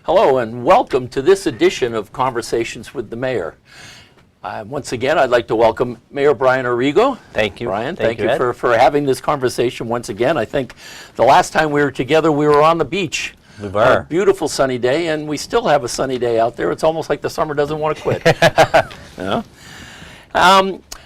Hello and welcome to this edition of Conversations with the Mayor. Once again, I'd like to welcome Mayor Brian Arrigo. Thank you. Brian, thank you Ed. for having this conversation once again. I think the last time we were together, we were on the beach. We were. A beautiful sunny day, and we still have a sunny day out there. It's almost like the summer doesn't want to quit. Yeah.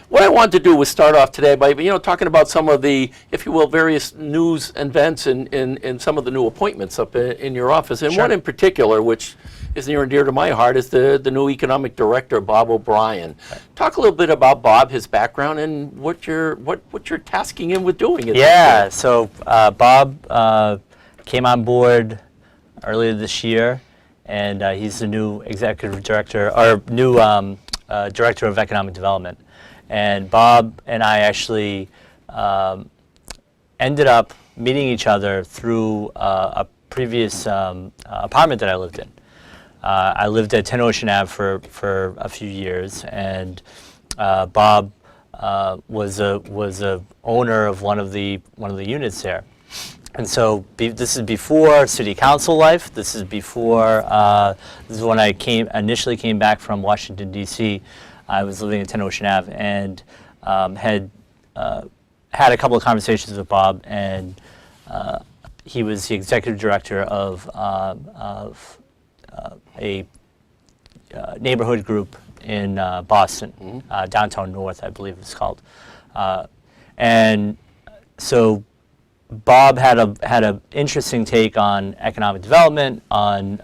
What I wanted to do was start off today by, talking about some of the, if you will, various news events and some of the new appointments up in your office. And Sure. one in particular, which is near and dear to my heart, is the new economic director, Bob O'Brien. Talk a little bit about Bob, his background, and what you're tasking him with doing. Yeah. So Bob came on board earlier this year, and he's the new executive director or new director of economic development. And Bob and I actually ended up meeting each other through a previous apartment that I lived in. I lived at 10 Ocean Ave for a few years, and Bob was a owner of one of the units there. And so this is before city council life. This is before this is when I initially came back from Washington D.C. I was living at 10 Ocean Ave and had a couple of conversations with Bob, and he was the executive director of a neighborhood group in Boston, Downtown North, I believe it's called. And so Bob had an interesting take on economic development, on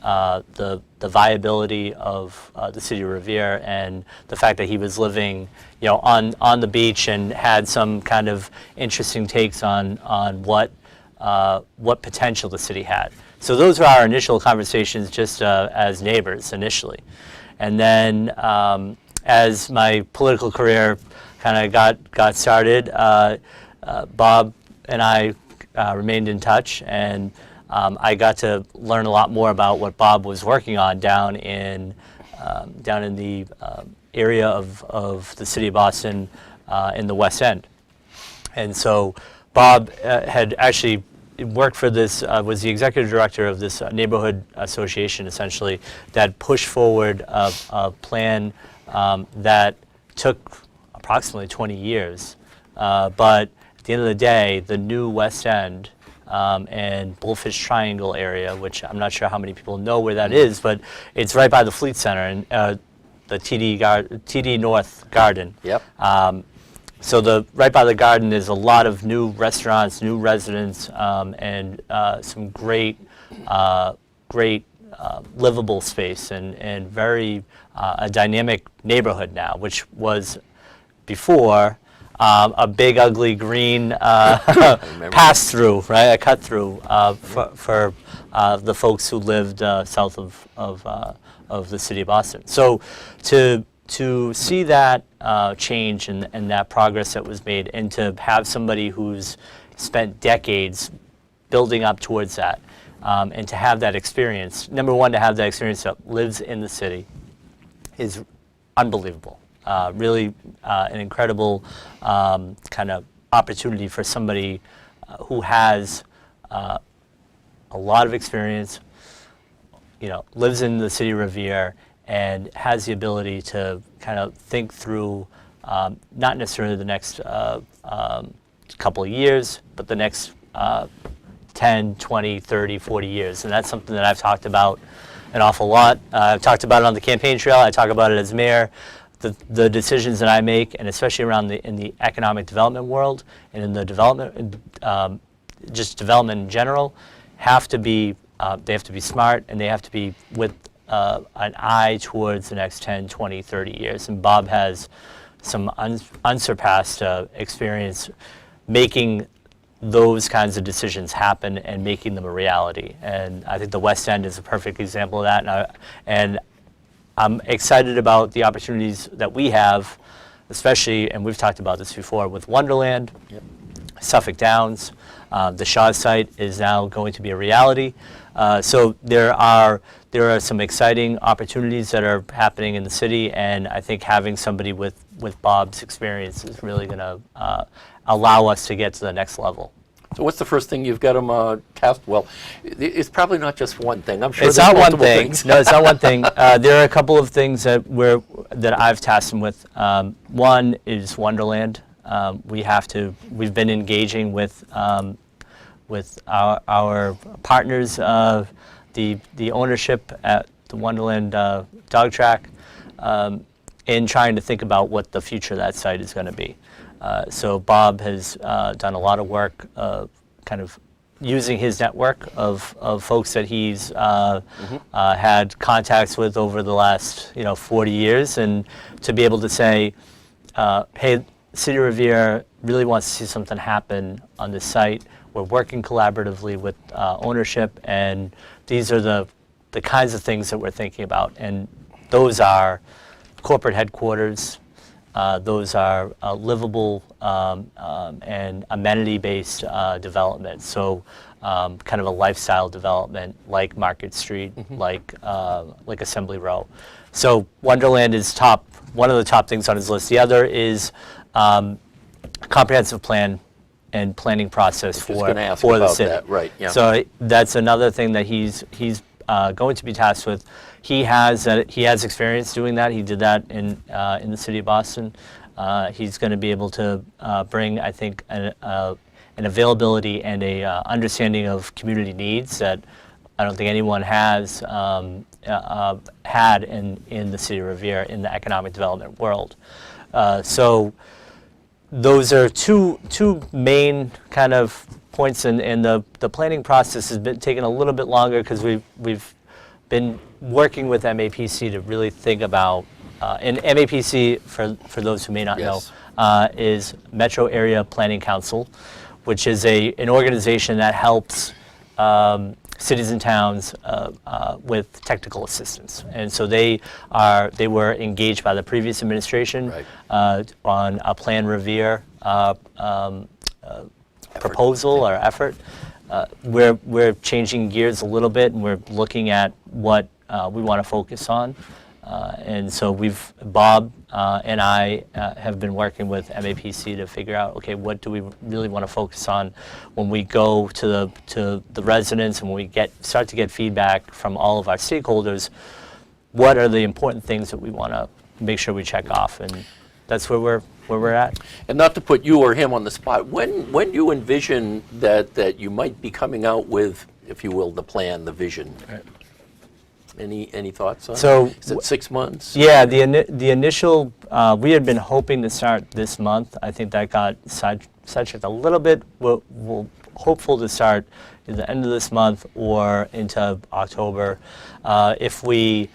the viability of the city of Revere, and the fact that he was living, on the beach, and had some kind of interesting takes on what potential the city had. So those were our initial conversations, just as neighbors initially, and then as my political career kind of got started, Bob and I remained in touch, and I got to learn a lot more about what Bob was working on down in the area of the city of Boston in the West End. And so Bob had actually worked for this, was the executive director of this neighborhood association, essentially, that pushed forward a plan that took approximately 20 years. But at the end of the day, the new West End and Bullfish Triangle area, which I'm not sure how many people know where that is, but it's right by the Fleet Center and the TD North Garden. Yep. So right by the garden is a lot of new restaurants, new residents, and some great livable space, and very a dynamic neighborhood now, which was before a big, ugly green pass through, right? A cut through for the folks who lived south of the city of Boston. So to see that change and that progress that was made, and to have somebody who's spent decades building up towards that, and to have that experience, number one, to have that experience that lives in the city is unbelievable. Really an incredible kind of opportunity for somebody who has a lot of experience, lives in the city of Revere, and has the ability to kind of think through not necessarily the next couple of years, but the next 10, 20, 30, 40 years. And that's something that I've talked about an awful lot. I've talked about it on the campaign trail. I talk about it as mayor. The decisions that I make, and especially around in the economic development world, and in the development, just development in general, have to be they have to be smart, and they have to be with an eye towards the next 10, 20, 30 years. And Bob has some unsurpassed experience making those kinds of decisions happen and making them a reality. And I think the West End is a perfect example of that. And I'm excited about the opportunities that we have, especially, and we've talked about this before, with Wonderland, Yep. Suffolk Downs. The Shaw site is now going to be a reality. So there are some exciting opportunities that are happening in the city, and I think having somebody with Bob's experience is really going to allow us to get to the next level. So what's the first thing you've got them tasked? Well, it's probably not just one thing. I'm sure It's there's not one multiple thing. things. No, it's not one thing. There are a couple of things that I've tasked them with. One is Wonderland. We've been engaging with our partners, the ownership at the Wonderland dog track, in trying to think about what the future of that site is going to be. So Bob has done a lot of work, kind of using his network of folks that he's had contacts with over the last 40 years, and to be able to say, hey, City of Revere really wants to see something happen on this site. We're working collaboratively with ownership, and these are the kinds of things that we're thinking about. And those are corporate headquarters, those are livable and amenity-based development. So kind of a lifestyle development like Market Street, like Assembly Row. So Wonderland is one of the top things on his list. The other is comprehensive plan and planning process for the city. That, right? Yeah. So that's another thing that he's going to be tasked with. He has experience doing that. He did that in the city of Boston. He's going to be able to bring, I think, an availability and a understanding of community needs that I don't think anyone has had in the city of Revere in the economic development world. So those are two main kind of points, and the planning process has been taking a little bit longer because we've been working with MAPC to really think about, and MAPC, for those who may not know, is Metro Area Planning Council, which is an organization that helps cities and towns with technical assistance. And so they were engaged by the previous administration on a Plan Revere proposal or effort. We're changing gears a little bit, and we're looking at what we want to focus on. And so Bob and I have been working with MAPC to figure out, okay, what do we really want to focus on when we go to the residents, and when we start to get feedback from all of our stakeholders. What are the important things that we want to make sure we check off, and that's where we're at. And not to put you or him on the spot, when do you envision that you might be coming out with, if you will, the plan, the vision? Right. Any thoughts on So, it? Is it 6 months? Yeah, the initial, we had been hoping to start this month. I think that got sidetracked a little bit. We're hopeful to start at the end of this month or into October. If we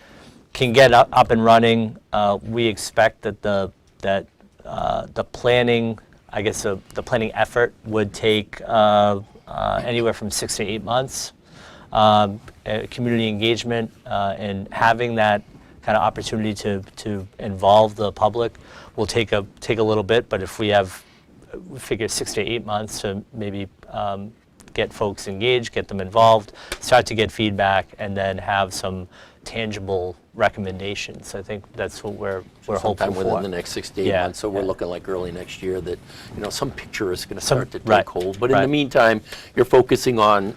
can get up and running, we expect that the planning, I guess the planning effort would take anywhere from 6 to 8 months. Community engagement and having that kind of opportunity to involve the public will take a little bit, but if we figure 6 to 8 months to maybe get folks engaged, get them involved, start to get feedback, and then have some tangible recommendations. I think that's what we're hoping for. Sometime within the next 6 to 8 months, so we're looking like early next year that some picture is going to start to take hold. But in the meantime, you're focusing on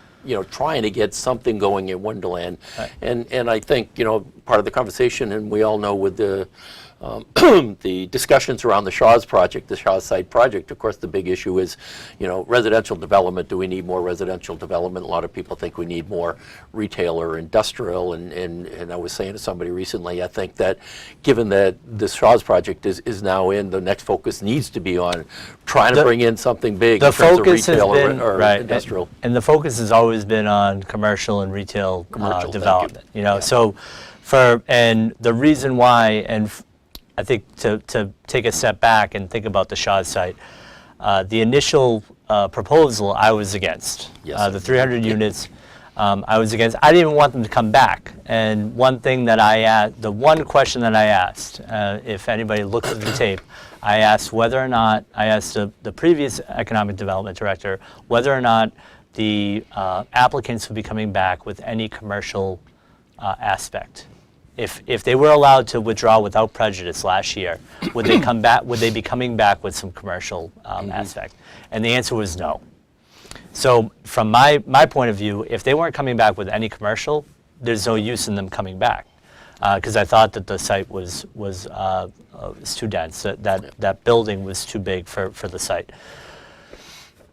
trying to get something going in Wonderland. Right. And I think, part of the conversation, and we all know with the the discussions around the Shaw's project, the Shaw's site project, of course, the big issue is, residential development. Do we need more residential development? A lot of people think we need more retail or industrial. And I was saying to somebody recently, I think that given that the Shaw's project is now in, the next focus needs to be on trying to bring in something big in terms of retail or industrial. And the focus has always been on commercial and retail development. So and the reason why, and I think to take a step back and think about the Shaw's site, the initial proposal I was against. Yes, the 300 units I was against. I didn't even want them to come back. And one thing that the one question that I asked, if anybody looks at the tape, I asked the previous economic development director whether or not the applicants would be coming back with any commercial aspect. If they were allowed to withdraw without prejudice last year, would they come back? Would they be coming back with some commercial aspect? And the answer was no. So from my point of view, if they weren't coming back with any commercial, there's no use in them coming back, because I thought that the site was too dense. That building was too big for the site.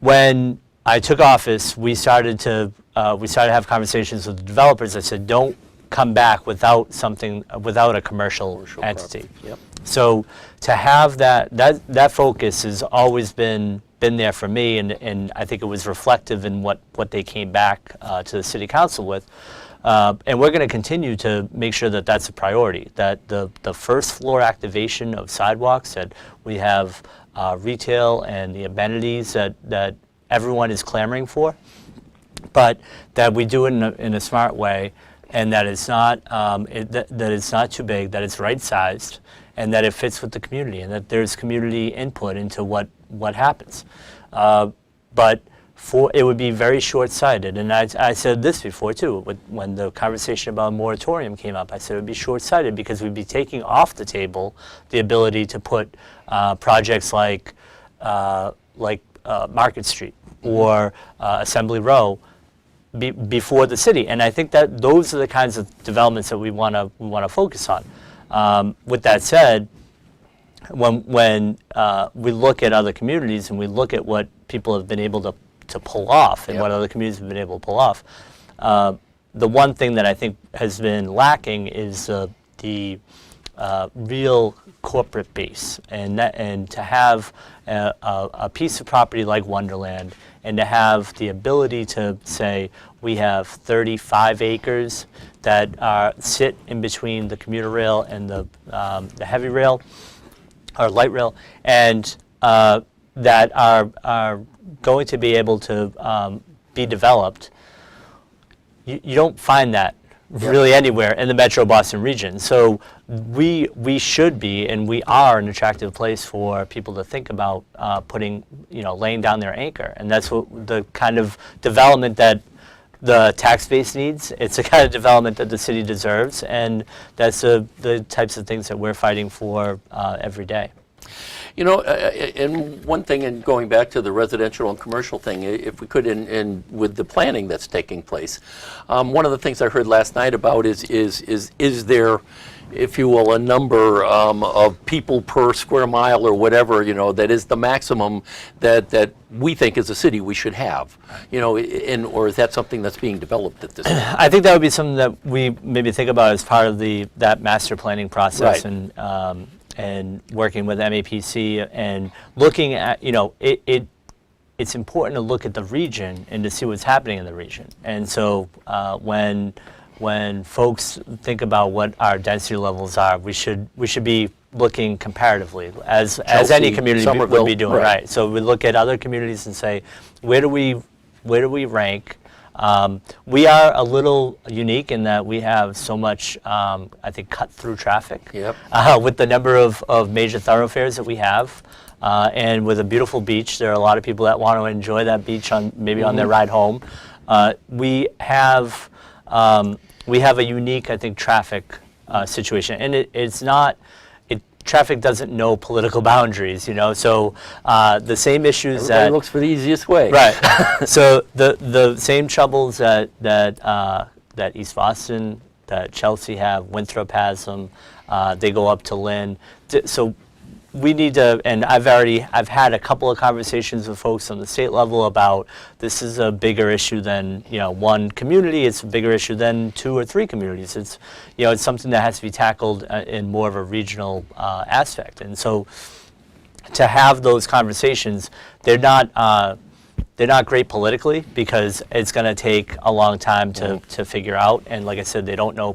When I took office, we started to have conversations with the developers. I said, don't come back without a commercial entity. Yep. So to have that focus has always been there for me, and I think it was reflective in what they came back to the city council with. And we're going to continue to make sure that that's a priority, that the first floor activation of sidewalks, that we have retail and the amenities that everyone is clamoring for, but that we do it in a smart way, and that it's not that it's not too big, that it's right-sized, and that it fits with the community, and that there's community input into what happens. But it would be very short-sighted, and I said this before too, when the conversation about moratorium came up. I said it would be short-sighted because we'd be taking off the table the ability to put projects like Market Street or Assembly Row before the city, and I think that those are the kinds of developments that we want to focus on. With that said, when we look at other communities and we look at what people have been able to pull off and what other communities have been able to pull off, the one thing that I think has been lacking is the real corporate base, and to have a piece of property like Wonderland, and to have the ability to say we have 35 acres that sit in between the commuter rail and the heavy rail or light rail, and that are going to be able to be developed. You don't find that really anywhere in the Metro Boston region. So we should be, and we are, an attractive place for people to think about laying down their anchor. And that's what the kind of development that the tax base needs. It's the kind of development that the city deserves, and that's the types of things that we're fighting for every day. You know, and one thing, and going back to the residential and commercial thing, if we could, with the planning that's taking place, one of the things I heard last night about is there, if you will, a number of people per square mile or whatever, that is the maximum that we think as a city we should have, or is that something that's being developed at this point? I think that would be something that we maybe think about as part of that master planning process, right. And working with MAPC and looking at, it's important to look at the region and to see what's happening in the region. And so when folks think about what our density levels are, we should be looking comparatively, as any community would be doing, right? So we look at other communities and say, where do we rank? We are a little unique in that we have so much, I think, cut-through traffic. Yep. With the number of major thoroughfares that we have, and with a beautiful beach. There are a lot of people that want to enjoy that beach on their ride home. We have a unique, I think, traffic situation, and it's not. Traffic doesn't know political boundaries, so the same issues Everybody looks for the easiest way. Right. So the same troubles that East Boston, that Chelsea have, Winthrop has them, they go up to Lynn. So we need to, and I've had a couple of conversations with folks on the state level about this is a bigger issue than one community. It's a bigger issue than 2 or 3 communities. It's it's something that has to be tackled in more of a regional aspect. And so to have those conversations, they're not great politically because it's going to take a long time to figure out. And like I said, they don't know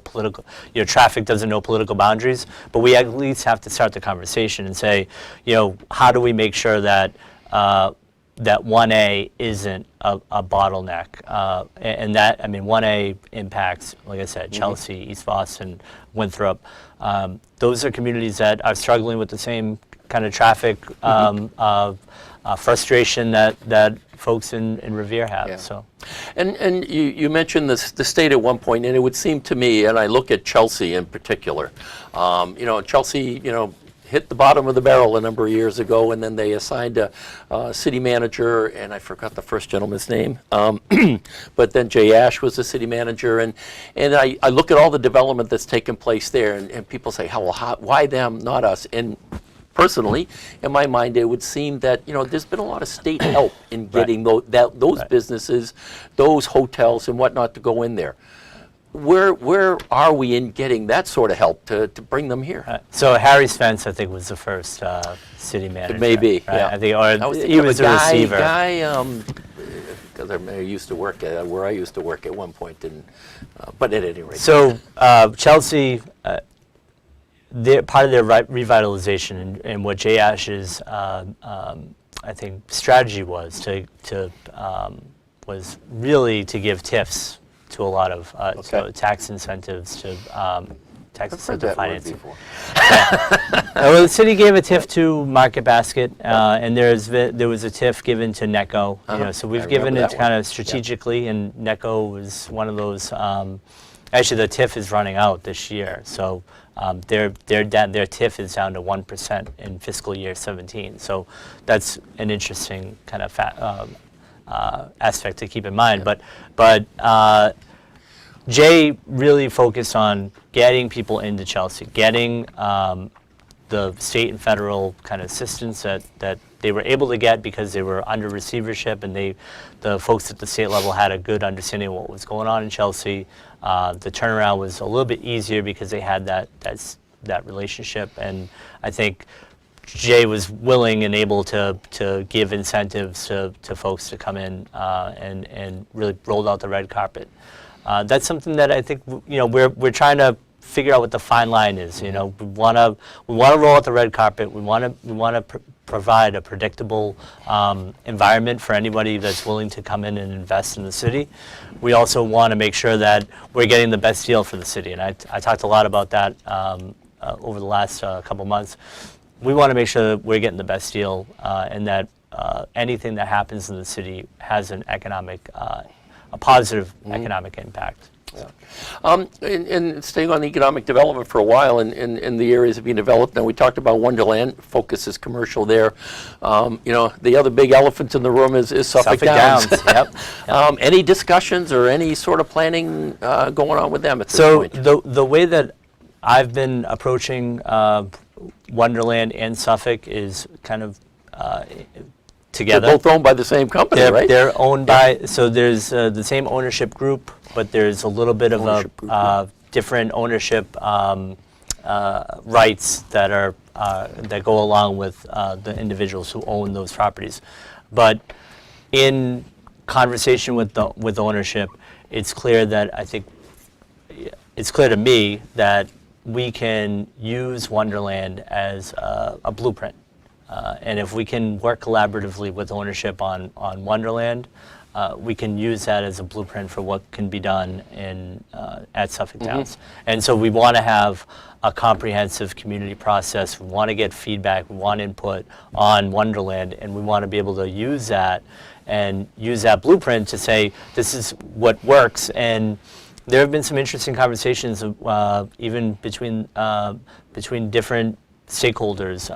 traffic doesn't know political boundaries. But we at least have to start the conversation and say, how do we make sure that that 1A isn't a bottleneck? And that, 1A impacts, like I said, Chelsea, East Boston, Winthrop. Those are communities that are struggling with the same kind of traffic frustration that folks in Revere have. Yeah. So, and you mentioned the state at one point, and it would seem to me, and I look at Chelsea in particular. Chelsea, hit the bottom of the barrel a number of years ago, and then they assigned a city manager, and I forgot the first gentleman's name, but then Jay Ash was the city manager, and I look at all the development that's taken place there, and people say, why them, not us? And personally, in my mind, it would seem that, you know, there's been a lot of state help in getting those businesses, those hotels and whatnot to go in there. Where are we in getting that sort of help to bring them here? So Harry Spence, I think, was the first city manager. It may be, right? yeah. I think, or he was a receiver. Because I used to work at where I used to work at one point, and but at any rate. So Chelsea, part of their revitalization and what Jay Ash's, I think, strategy was was really to give TIFs to a lot of so tax incentives to tax incentive financing. Well, the city gave a TIF to Market Basket, and there was a TIF given to NECO. You know, so we've given it kind of strategically, and NECO was one of those. Actually, the TIF is running out this year, so their TIF is down to 1% in fiscal year 17. So that's an interesting kind of aspect to keep in mind. But Jay really focused on getting people into Chelsea, getting the state and federal kind of assistance that they were able to get because they were under receivership, and the folks at the state level had a good understanding of what was going on in Chelsea. The turnaround was a little bit easier because they had that relationship, and I think Jay was willing and able to give incentives to folks to come in and really rolled out the red carpet. That's something that I think, you know, we're trying to figure out what the fine line is. You know, we want to roll out the red carpet. We want to provide a predictable environment for anybody that's willing to come in and invest in the city. We also want to make sure that we're getting the best deal for the city, and I talked a lot about that over the last couple months. We want to make sure that we're getting the best deal, and that anything that happens in the city has a positive economic impact. Yeah. And staying on economic development for a while in the areas being developed. Now, we talked about Wonderland, focus is commercial there. You know, the other big elephant in the room is Suffolk Downs. Yep. Any discussions or any sort of planning going on with them at this point? So the way that I've been approaching Wonderland and Suffolk is kind of together. They're both owned by the same company, right? They're owned by, so there's the same ownership group, but there's a little bit of a different ownership rights that are that go along with the individuals who own those properties. But in conversation with ownership, it's clear that it's clear to me that we can use Wonderland as a blueprint. And if we can work collaboratively with ownership on Wonderland, we can use that as a blueprint for what can be done at Suffolk Downs. And so we want to have a comprehensive community process. We want to get feedback. We want input on Wonderland, and we want to be able to use that and use that blueprint to say this is what works. And there have been some interesting conversations, even between different stakeholders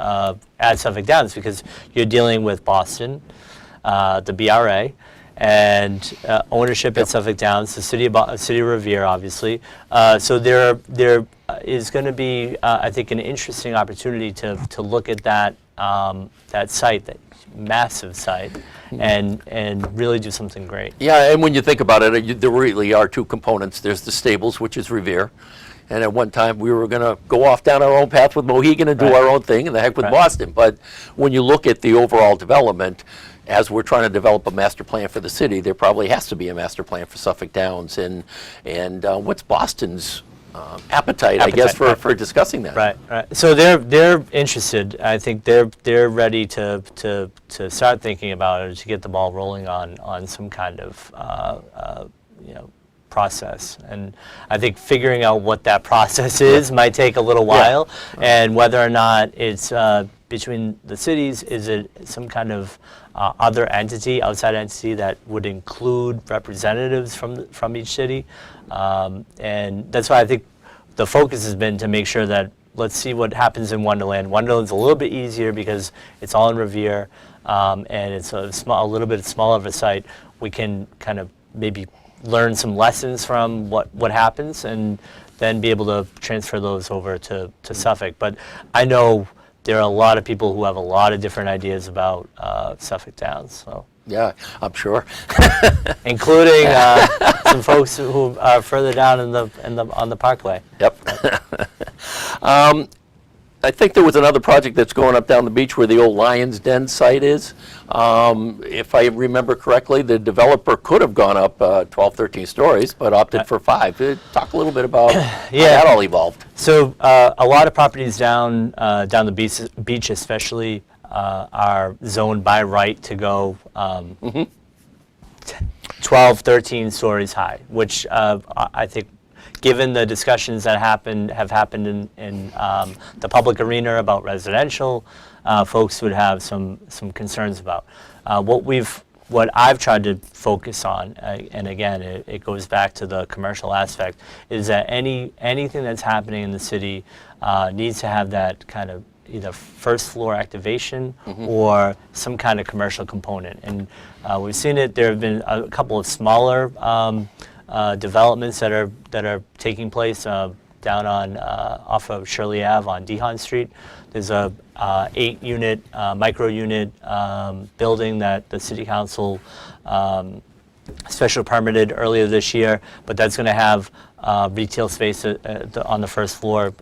at Suffolk Downs, because you're dealing with Boston, the BRA, and ownership at Suffolk Downs, the city of Revere, obviously. So there is going to be, I think, an interesting opportunity to look at that site, that massive site, and really do something great. Yeah, and when you think about it, there really are two components. There's the stables, which is Revere. And at one time, we were going to go off down our own path with Mohegan and do our own thing, and the heck with Boston. But when you look at the overall development, as we're trying to develop a master plan for the city, there probably has to be a master plan for Suffolk Downs. And what's Boston's appetite, I guess, for discussing that? Right. So they're interested. I think they're ready to start thinking about it, to get the ball rolling on some kind of process. And I think figuring out what that process is might take a little while, and whether or not it's between the cities, is it some kind of other entity, outside entity that would include representatives from each city, and that's why I think the focus has been to make sure that let's see what happens in Wonderland. Wonderland's a little bit easier because it's all in Revere, and it's a little bit smaller of a site. We can kind of maybe learn some lessons from what happens, and then be able to transfer those over to Suffolk. But I know there are a lot of people who have a lot of different ideas about Suffolk Downs. So. Yeah, I'm sure. Including some folks who are further down on the Parkway. Yep. I think there was another project that's going up down the beach where the old Lion's Den site is. If I remember correctly, the developer could have gone up 12, 13 stories, but opted for 5. Talk a little bit about how that all evolved. So a lot of properties down the beach especially are zoned by right to go 12, 13 stories high, which I think, given the discussions that have happened in the public arena about residential, folks would have some concerns about. What I've tried to focus on, and again, it goes back to the commercial aspect, is that anything that's happening in the city needs to have that kind of either first floor activation or some kind of commercial component. And we've seen it. There have been a couple of smaller developments that are taking place down on off of Shirley Ave on Dehan Street. There's a 8-unit micro unit building that the City Council special permitted earlier this year, but that's going to have retail space on the first floor.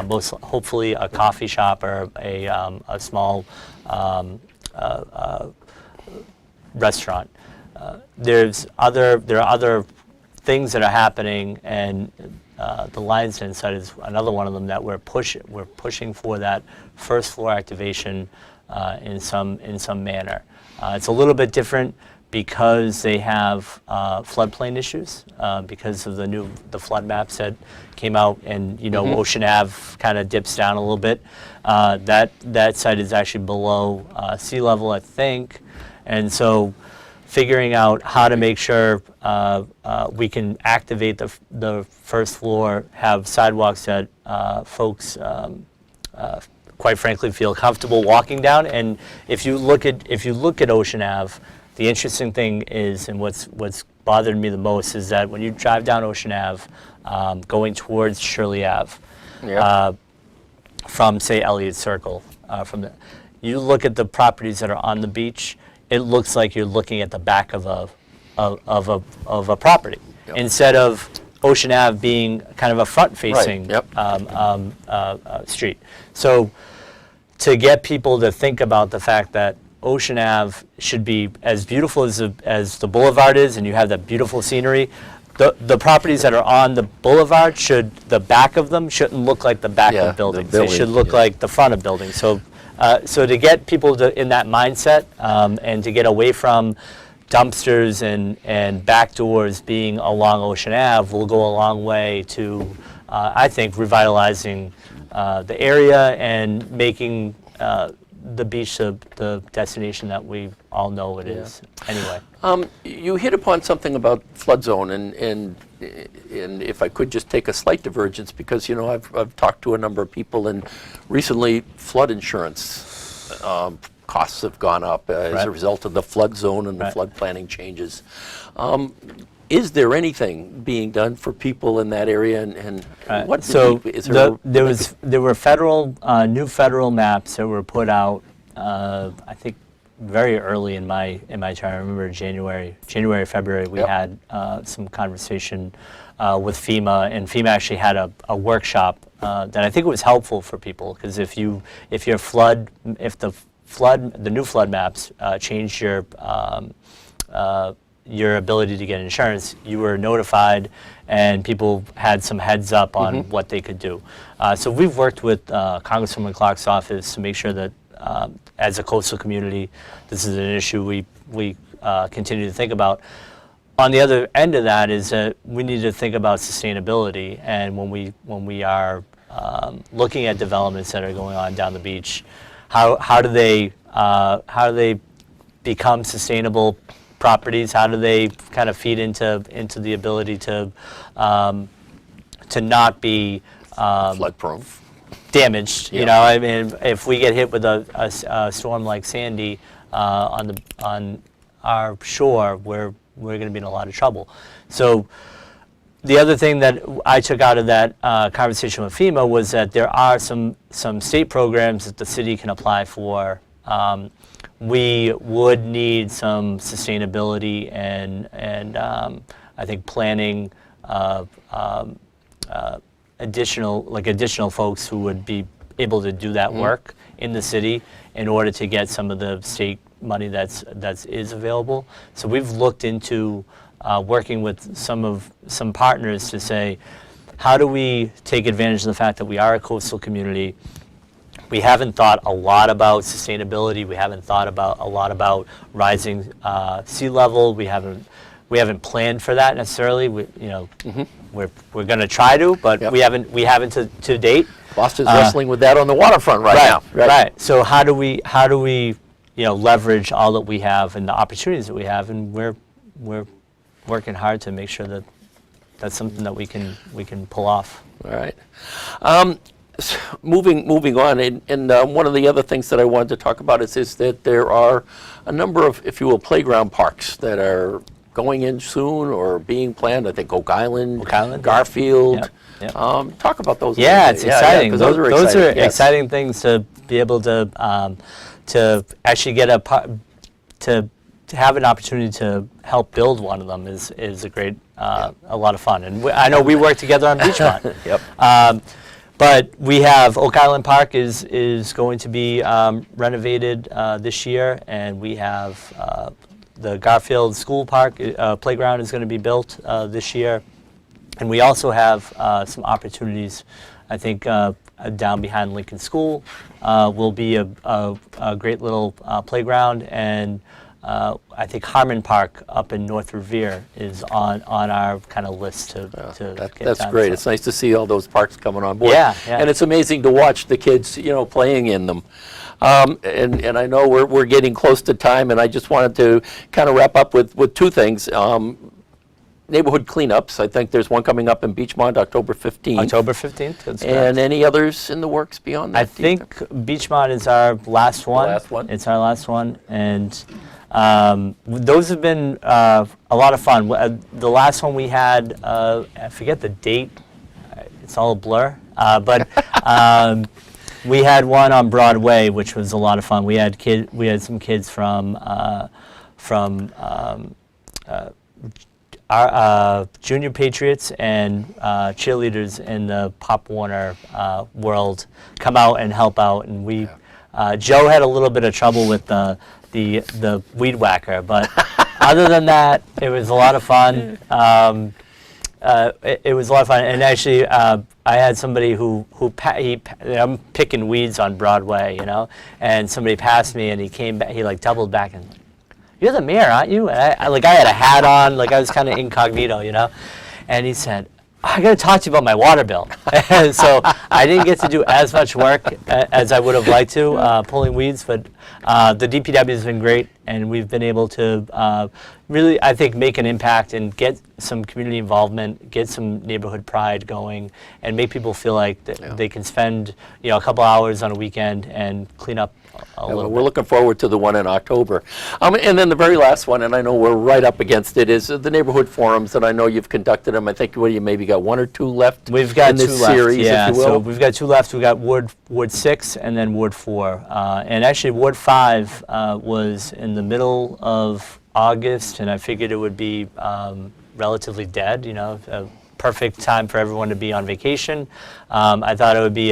Most hopefully a coffee shop or a small restaurant. There are other things that are happening, and the Lions Den site is another one of them that we're pushing for that first floor activation in some manner. It's a little bit different because they have floodplain issues because of the flood maps that came out, and Ocean Ave kind of dips down a little bit. That site is actually below sea level, I think, and so figuring out how to make sure we can activate the first floor, have sidewalks that folks quite frankly feel comfortable walking down. And if you look at Ocean Ave, the interesting thing is, and what's bothered me the most, is that when you drive down Ocean Ave, going towards Shirley Ave, from say Elliott Circle, you look at the properties that are on the beach, it looks like you're looking at the back of a property, instead of Ocean Ave being kind of a front-facing street. So to get people to think about the fact that Ocean Ave should be as beautiful as the boulevard is, and you have that beautiful scenery, the properties that are on the boulevard, the back of them shouldn't look like the back of buildings. They should look like the front of buildings. So to get people in that mindset, and to get away from dumpsters and back doors being along Ocean Ave will go a long way to, I think, revitalizing the area and making the beach the destination that we all know it is. Anyway. You hit upon something about flood zone, and if I could just take a slight divergence, because I've talked to a number of people, and recently flood insurance costs have gone up as a result of the flood zone and the flood planning changes. Is there anything being done for people in that area, and what? So there were new federal maps that were put out. I think very early in my term. I remember January, February, we had some conversation with FEMA, and FEMA actually had a workshop that I think was helpful for people, because if the new flood maps changed your ability to get insurance, you were notified, and people had some heads up on what they could do. So we've worked with Congresswoman Clark's office to make sure that as a coastal community, this is an issue we continue to think about. On the other end of that is that we need to think about sustainability, and when we are looking at developments that are going on down the beach, how do they become sustainable properties? How do they kind of feed into the ability to not be flood prone? damaged. You know, I mean, if we get hit with a storm like Sandy on our shore, we're going to be in a lot of trouble. So the other thing that I took out of that conversation with FEMA was that there are some state programs that the city can apply for. We would need some sustainability and I think planning additional folks who would be able to do that work in the city in order to get some of the state money that is available. So we've looked into working with some partners to say, how do we take advantage of the fact that we are a coastal community? We haven't thought a lot about sustainability. We haven't thought a lot about rising sea level. We haven't planned for that necessarily. We're going to try to, but we haven't to date. Boston's wrestling with that on the waterfront right now. Right. So how do we leverage all that we have and the opportunities that we have, and we're working hard to make sure that that's something that we can pull off. All right. Moving on, and one of the other things that I wanted to talk about is that there are a number of, if you will, playground parks that are going in soon or being planned. I think Oak Island, Garfield. Yep. Talk about those. Yeah, it's exciting. 'cause those are exciting. exciting things to be able to actually get to have an opportunity to help build one of them is a great, a lot of fun. And I know we work together on Beachmont. Yep. But we have Oak Island Park is going to be renovated this year, and we have the Garfield School Park playground is going to be built this year, and we also have some opportunities. I think down behind Lincoln School will be a great little playground, and I think Harmon Park up in North Revere is on our kind of list to get That's done. great. So- It's nice to see all those parks coming on board. Yeah. And it's amazing to watch the kids, playing in them. And I know we're getting close to time, and I just wanted to kind of wrap up with two things. Neighborhood cleanups. I think there's one coming up in Beachmont, October 15th. October 15th. That's And correct. any others in the works beyond that? I think Beachmont is our last one. last one? It's our last one, and those have been a lot of fun. The last one we had, I forget the date. It's all a blur. But we had one on Broadway, which was a lot of fun. We had some kids from our Junior Patriots and cheerleaders in the Pop Warner world come out and help out, and we Joe had a little bit of trouble with the weed whacker, but other than that, it was a lot of fun. It was a lot of fun, and actually, I had somebody I'm picking weeds on Broadway, and somebody passed me, and he came back, he doubled back and, "You're the mayor, aren't you?" And I had a hat on, I was kind of incognito, and he said, "I got to talk to you about my water bill." And so I didn't get to do as much work as I would have liked to, pulling weeds, but the DPW has been great, and we've been able to really, I think, make an impact and get some community involvement, get some neighborhood pride going, and make people feel like they can spend a couple hours on a weekend and clean up a little bit. We're looking forward to the one in October. And then the very last one, and I know we're right up against it, is the neighborhood forums, and I know you've conducted them. I think you maybe got one or two left. We've got in this two left, series, yeah. if you will. So we've got two left. We've got Ward 6 and then Ward 4. And actually Ward 5 was in the middle of August, and I figured it would be relatively dead, a perfect time for everyone to be on vacation. I thought it would be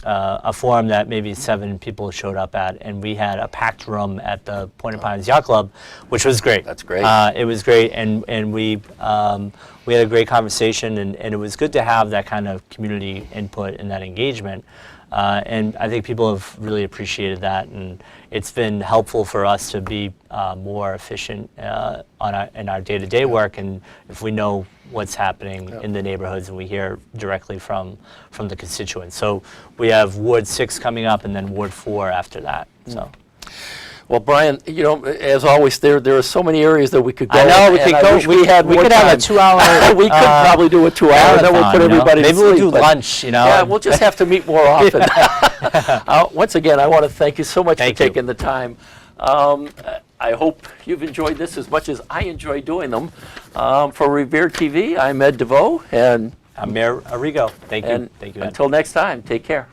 a forum that maybe 7 people showed up at, and we had a packed room at the Point of Pines Yacht Club, which was great. That's great. It was great, and we had a great conversation, and it was good to have that kind of community input and that engagement. And I think people have really appreciated that, and it's been helpful for us to be more efficient in our day-to-day work, and if we know what's happening in the neighborhoods and we hear directly from the constituents. So we have Ward 6 coming up and then Ward 4 after that. So. Well, Brian, you know, as always, there are so many areas that we could go. I know, we and could I go, wish we had we more could have a time. 2-hour. We could probably do a 2-hour, and then we'll put marathon, you know? everybody to Maybe we'll sleep, do but- lunch, you know. Yeah, we'll just have to meet more often. Once again, I want to thank you so much Thank for you. taking the time. I hope you've enjoyed this as much as I enjoy doing them. For RevereTV, I'm Ed Deveau, and I'm Mayor Arrigo. Thank you. Thank you, Ed. until next time, take care.